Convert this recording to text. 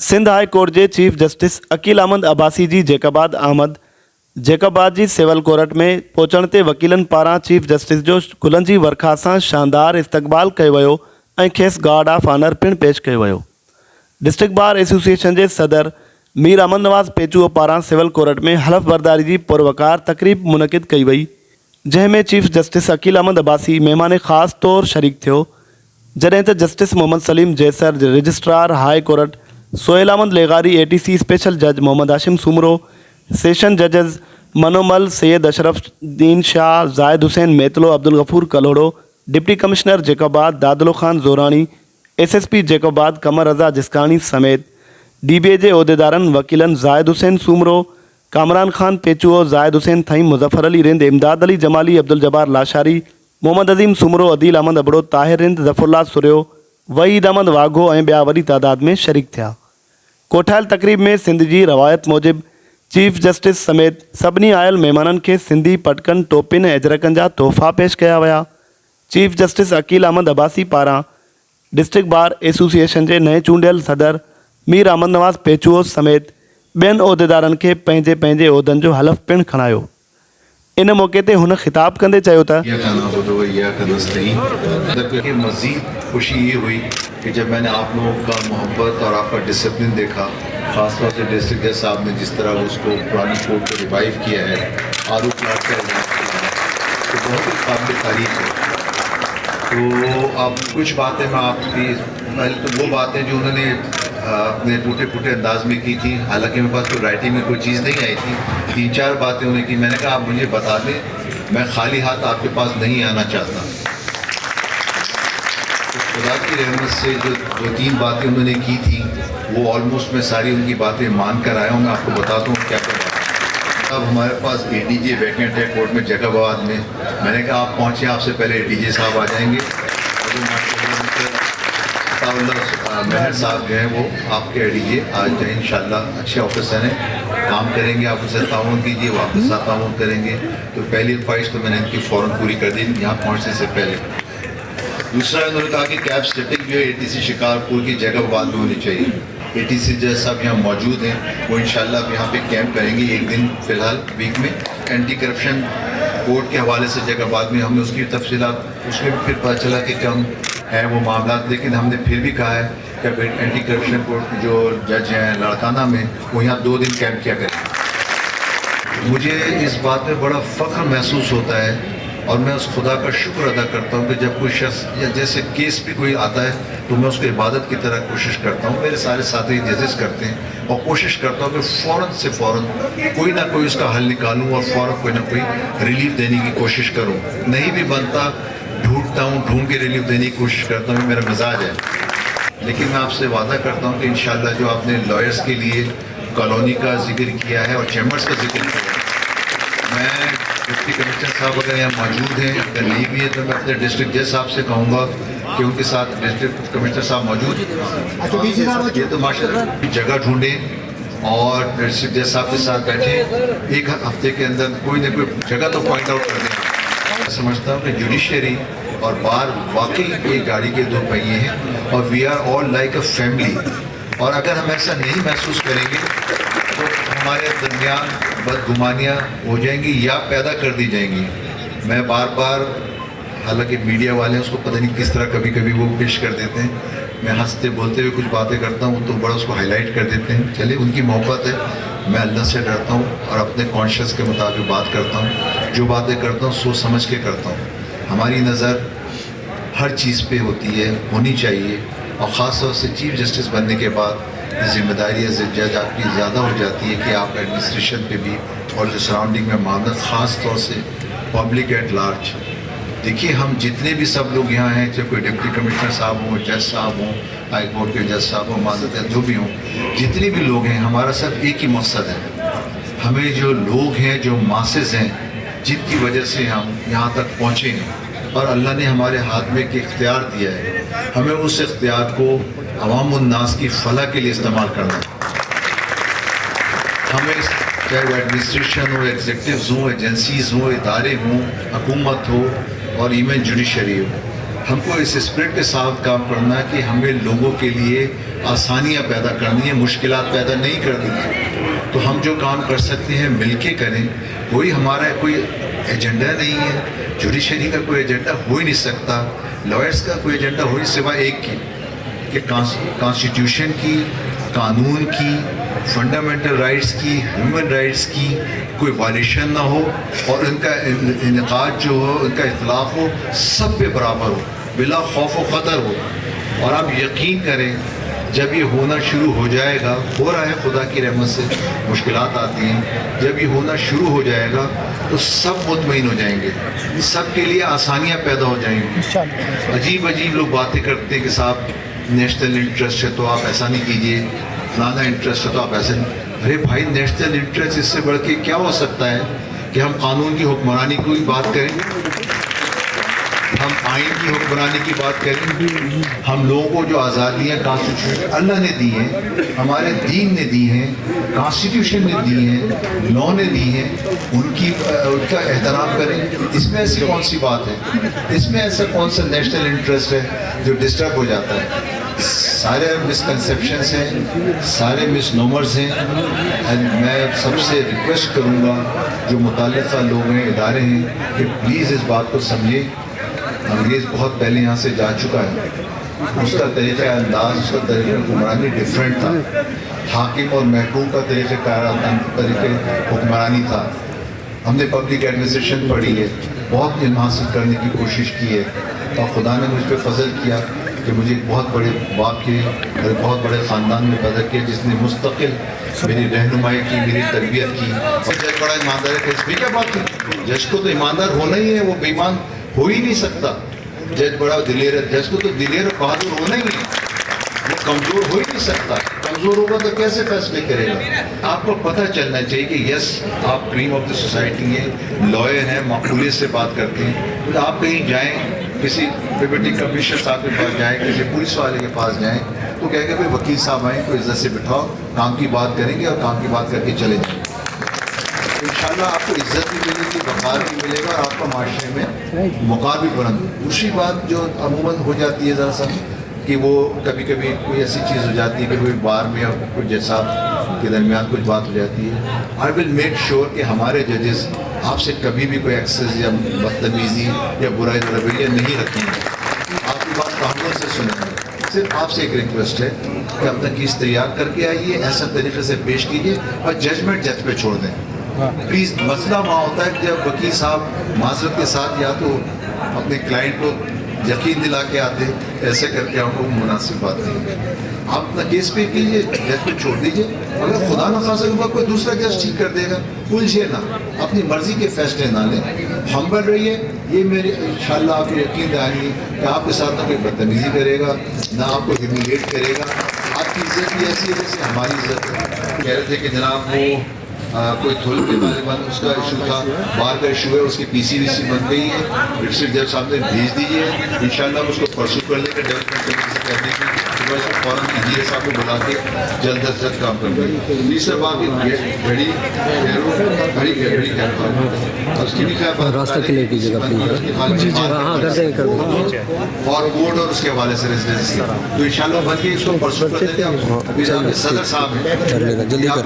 Sindh high court जे chief justice Akeel Ahmed Abbasi जी जैकबाबाद जी civil court में पहुचण ते वकीलनि पारां चीफ जस्टिस जो गुलनि जी वर्खा सां शानदार इस्तक़बाल कयो वियो ऐं खेसि गार्ड ऑफ ऑनर पिणु पेश कयो वियो। डिस्ट्रिक्ट बार एसोसिएशन जे सदर मीर अहमद नवाज़ पेचूअ पारां सिविल कोर्ट में हलफ़ बरदारी जी पुरवकार तक़रीब मुनक़िद कई वई, जंहिंमें चीफ जस्टिस अकील अहमद अब्बासी महिमान ख़ासि तौरु शरीक थियो, जॾहिं त justice Muhammad Saleem Jessar, registrar high court Sohail Ahmed लेगारी, ATC स्पेशल जज मोहम्मद हाशिम सुमरो, सेशन जजेस Manomal Syed Ashrafuddin Shah, Zahid Hussain Metlo, Abdul Ghafoor Kalhoro, deputy commissioner Jacobabad Dadlo Khan जोरानी, SSP Jacobabad कमर रज़ा जिस्कानी समेत DBA जे उहिदेदारनि वकीलनि जाहिद हुसैन सूमरो, कामरान खान पेचुओ, जाहिद हुसैन थईं, मुज़फ़र अली रिंद, इमदाद अली जमाली, अब्दुल जब्बार लाशारी, मोहम्मद अज़ीम सुमरो, अदील अहमद अबड़ो, ताहिर रिंद, ज़फ़रुल्लाह सुरियो, वहीद अहमद वाघो ऐं ॿिया वॾी तादाद में शरीक थिया। कोठायल तक़रीब में सिंध जी रवायत मूजिबि चीफ जस्टिस समेत सभिनी आयल महिमाननि खे सिंधी पटकनि, टोपियुनि ऐं अजरकनि जा तोहफ़ा पेश कया विया। चीफ जस्टिस अकील अहमद अब्बासी पारां डिस्ट्रिक्ट बार एसोसिएशन जे नए चूंडियल सदर मीर अहमद नवाज़ पेचुओ समेत ॿियनि उहिदेदारनि खे पंहिंजे पंहिंजे उहिदनि जो हलफ़ पिणु खणायो। इन मौक़े ते हुन ख़िताब कंदे चयो त मज़ीद खुशी ये हुई कि जब मैंने आप लोगों का मोहब्बत और आपका डिसिप्लिन देखा, ख़ासतौर से डिस्ट्रिक्ट जज साहब ने जिस तरह उसको पुरानी कोर्ट को रिवाइव किया है, आरूफ प्लाट का इलाज किया है, तो बहुत ही काबिल तारीफ है। तो अब कुछ बातें मैं आपकी पहले तो वो बातें जो उन्होंने अपने टूटे फूटे अंदाज में की थी, हालांकि मेरे पास कोई राइटिंग में कोई चीज़ नहीं आई थी, 3-4 बातें उन्होंने की। मैंने कहा आप मुझे बता दें, मैं खाली हाथ आपके पास नहीं आना चाहता। तो खुदा की रहमत से जो 2-3 बातें उन्होंने की थी वो ऑलमोस्ट मैं सारी उनकी बातें मान कर आया हूँ। मैं आपको बताता हूँ क्या क्या बात। अब हमारे पास ADJ वैकेंट है कोर्ट में जैकबाबाद में। मैंने कहा आप पहुँचे, आपसे पहले ADJ साहब आ जाएंगे। मेहर साहब जो हैं वो आपके ADJ आज जाए इंशाल्लाह। अच्छे ऑफिसर हैं, काम करेंगे, आप उनसे ताउन कीजिए, वापस ताउन करेंगे। तो पहली ख्वाहिश तो मैंने इनकी फ़ौरन पूरी कर दी यहाँ पहुँचने से पहले। दूसरा उन्होंने कहा कि कैब सिटिंग जो है ATC शिकारपुर की जैकबाबाद में होनी चाहिए। ATC जज साहब यहाँ मौजूद हैं, वो इंशाल्लाह अब यहाँ पे कैंप करेंगे एक दिन फ़िलहाल वीक में। एंटी करप्शन कोर्ट के हवाले से जैकबाबाद में हमने उसकी तफसीलात, उसमें भी फिर पता चला कि कम है वो मामला, लेकिन हमने फिर भी कहा है कि एंटी करप्शन कोर्ट के जो जज हैं लड़काना में, वो यहाँ 2 दिन कैंप किया करें। मुझे इस बात में बड़ा फ़ख्र महसूस होता है और मैं उस खुदा का शुक्र अदा करता हूँ कि जब कोई शख्स या जैसे केस भी कोई आता है तो मैं उसको इबादत की तरह कोशिश करता हूँ। मेरे सारे साथी जजेस करते हैं और कोशिश करता हूँ कि फ़ौरन से फ़ौरन कोई ना कोई उसका हल निकालूँ और फ़ौरन कोई ना कोई रिलीफ देने की कोशिश करूँ। नहीं भी बनता ढूंढता हूँ, ढूंढ के रिलीफ देने की कोशिश करता हूँ, मेरा मिजाज है। लेकिन मैं आपसे वादा करता हूँ कि इंशाल्लाह जो आपने लॉयर्स के लिए कॉलोनी का जिक्र किया है और चैम्बर्स का जिक्र किया है, मैं डिप्टी कमिश्नर साहब अगर यहाँ मौजूद हैं, अगर नहीं भी है तो मैं अपने डिस्ट्रिक्ट जज साहब से कहूँगा कि उनके साथ डिस्ट्रिक्ट कमिश्नर साहब मौजूद ये तो माशाल्लाह जगह ढूंढें और डिस्ट्रिक्ट जज साहब के साथ बैठें, 1 हफ्ते के अंदर कोई ना कोई जगह तो पॉइंट आउट कर दें। मैं समझता हूँ कि जुडिशरी और बार वाकई एक गाड़ी के 2 पहिए हैं और we are all like a family. और अगर हम ऐसा नहीं महसूस करेंगे तो हमारे दरमियान बदगुमानियाँ हो जाएंगी या पैदा कर दी जाएंगी। मैं बार बार, हालांकि मीडिया वाले उसको पता नहीं किस तरह कभी कभी वो पेश कर देते हैं, मैं हंसते बोलते हुए कुछ बातें करता हूँ तो बड़ा उसको हाईलाइट कर देते हैं। चलिए उनकी मोहब्बत है, मैं अल्लाह से डरता हूँ और अपने कॉन्शियस के मुताबिक बात करता हूँ। जो बातें करता हूँ सोच समझ के करता हूँ। हमारी नज़र हर चीज़ पे होती है, होनी चाहिए, और ख़ास तौर से चीफ जस्टिस बनने के बाद ज़िम्मेदारी एज जज आपकी ज़्यादा हो जाती है कि आप एडमिनिस्ट्रेशन पे भी और जो सराउंडिंग में मामला, ख़ास तौर से पब्लिक एट लार्ज। देखिए हम जितने भी सब लोग यहाँ हैं, चाहे कोई डिप्टी कमिश्नर साहब हों, जज साहब हों, हाई कोर्ट के जज साहब हों, माज़रत जो भी हों, जितने भी लोग हैं, हमारा सब एक ही मकसद है। हमें जो लोग हैं, जो मासेस हैं, जिनकी वजह से हम यहाँ तक पहुँचे हैं और अल्लाह ने हमारे हाथ में एक इख्तियार दिया है, हमें उस इख्तियार को अवामुन्नास की फलाह के लिए इस्तेमाल करना है। हमें चाहे वो एडमिनिस्ट्रेशन हो, एग्जीक्यूटिव्स हों, एजेंसीज़ हों, इदारे हों, हुकूमत हो और इवन जुडिशरी हो, ہم کو اس اسپرٹ کے ساتھ کام کرنا ہے کہ ہمیں لوگوں کے لیے آسانیاں پیدا کرنی ہے، مشکلات پیدا نہیں کرنی ہے. تو ہم جو کام کر سکتے ہیں مل کے کریں. کوئی ہمارا کوئی ایجنڈا نہیں ہے، جوڈیشری کا کوئی ایجنڈا ہو ہی نہیں سکتا، لائرس کا کوئی ایجنڈا ہو ہی سوا ایک کی کہ کانسٹیٹیوشن کی، قانون کی، فنڈامنٹل رائٹس کی، ہیومن رائٹس کی کوئی وائلیشن نہ ہو، اور ان کا انعقاد جو ہو، ان کا اطلاق ہو، سب پہ برابر ہو، بلا خوف و خطر ہو. اور آپ یقین کریں جب یہ ہونا شروع ہو جائے گا، ہو رہا ہے خدا کی رحمت سے، مشکلات آتی ہیں، جب یہ ہونا شروع ہو جائے گا تو سب مطمئن ہو جائیں گے، سب کے لیے آسانیاں پیدا ہو جائیں گی. عجیب عجیب لوگ باتیں کرتے ہیں کہ صاحب نیشنل انٹرسٹ ہے تو آپ ایسا نہیں کیجیے، فلانا انٹرسٹ ہے تو آپ ایسا نہیں. ارے بھائی، نیشنل انٹرسٹ اس سے بڑھ کے کیا ہو سکتا ہے کہ ہم قانون کی حکمرانی کی بات کریں، ہم آئین کی حکمرانی کی بات کریں، ہم لوگوں کو جو آزادیاں کانسٹیٹیوشن اللہ نے دی ہیں، ہمارے دین نے دی ہیں، کانسٹیٹیوشن نے دی ہیں، لا نے دی ہیں، ان کا احترام کریں. اس میں ایسی کون سی بات ہے، اس میں ایسا کون سا نیشنل انٹرسٹ ہے جو ڈسٹرب ہو جاتا ہے. سارے مسکنسیپشنس ہیں، سارے مس نومرز ہیں. میں سب سے ریکویسٹ کروں گا جو متعلقہ لوگ ہیں، ادارے ہیں، کہ پلیز اس بات کو سمجھیں. انگریز بہت پہلے یہاں سے جا چکا ہے، اس کا طریقہ انداز، اس کا طریقہ حکمرانی ڈفرینٹ تھا. حاکم اور محکوم کا طریقہ حکمرانی تھا. ہم نے پبلک ایڈمنسٹریشن پڑھی ہے، بہت علم حاصل کرنے کی کوشش کی ہے، اور خدا نے مجھ پہ فضل کیا کہ مجھے ایک بہت بڑے باپ کے اور ایک بہت بڑے خاندان میں پیدا کیا جس نے مستقل میری رہنمائی کی، میری تربیت کی. اور جج بڑا ایماندار ہے، اس میں کیا بات ہے، جج کو تو ایماندار ہونا ہی ہے، وہ بے ایمان ہو ہی نہیں سکتا. جج بڑا دلیر ہے، جج کو تو دلیر اور بہادر ہونا ہی ہے، وہ کمزور ہو ہی نہیں سکتا. کمزور ہوگا تو کیسے فیصلے کرے گا. آپ کو پتہ چلنا چاہیے کہ یس آپ کریم آف دا سوسائٹی ہیں، لائر ہیں، معقولیت سے بات کرتے ہیں. آپ کہیں جائیں، کسی ڈپٹی کمشنر صاحب کے پاس جائیں، کسی پولیس والے کے پاس جائیں، تو کہہ کہ بھائی وکیل صاحب آئیں تو عزت سے بٹھاؤ، کام کی بات کریں گے اور کام کی بات کر کے چلے جائیں. انشاءاللہ آپ کو عزت بھی ملے گی، وقار بھی ملے گا، اور آپ کا معاشرے میں وقار بھی بلند. دوسری بات جو عموماً ہو جاتی ہے ذرا سا کہ وہ کبھی کبھی کوئی ایسی چیز ہو جاتی ہے کہ کوئی بار میں یا کوئی جج صاحب کے درمیان کچھ بات ہو جاتی ہے. آئی ول میک شیور کہ ہمارے ججز آپ سے کبھی بھی کوئی ایکسس یا بدتمیزی یا برائی رویہ نہیں رکھیں گے، آپ کی بات تحمل سے سنیں گے. صرف آپ سے ایک ریکویسٹ ہے کہ اپنا کیس تیار کر کے آئیے، ایسا طریقے سے پیش کیجیے اور ججمنٹ جج پہ چھوڑ دیں. پلیز مسئلہ وہاں ہوتا ہے کہ جب وکیل صاحب معذرت کے ساتھ یا تو اپنے کلائنٹ کو یقین دلا کے آتے، ایسے کر کے ہم کو مناسب بات نہیں ہے. آپ اپنا کیس پہ کیجیے، جج پہ چھوڑ دیجیے. اگر خدا نہ خاصا ہوگا کوئی دوسرا جج ٹھیک کر دے گا، الجھیے نہ، اپنی مرضی کے فیصلے نہ لیں، ہمبل رہیے. یہ میرے انشاءاللہ آپ کو یقین دلائیں کہ آپ کے ساتھ نہ کوئی بدتمیزی کرے گا، نہ آپ کو ہیومیلیٹ کرے گا. آپ کی عزت بھی ایسی ہے جیسے ہماری عزت ہے. کہہ رہے تھے کہ جناب وہ کوئی تھول کے طالبان اس کا ایشو تھا، بار کا ایشو ہے، اس کی پی سی وی سی بن گئی ہے، ڈسٹرکٹ جج صاحب نے بھیج دیجیے. انشاءاللہ اس کو پرسو کر لیں گے ڈیولپمنٹ کمیٹی سے کہنے کی صبح اس کو فوراً ڈی اے صاحب کو بلا کے جلد از جلد کام کر لیں. تیسرا بات گھڑی اس کی بھی کیا بات راستہ کلیئر کیجیے گا اور بورڈ اور اس کے حوالے سے ریزیڈنس کی تو انشاءاللہ بن کے اس کو پرسو کر دیتے ہیں. ابھی صدر صاحب ہیں جلدی کر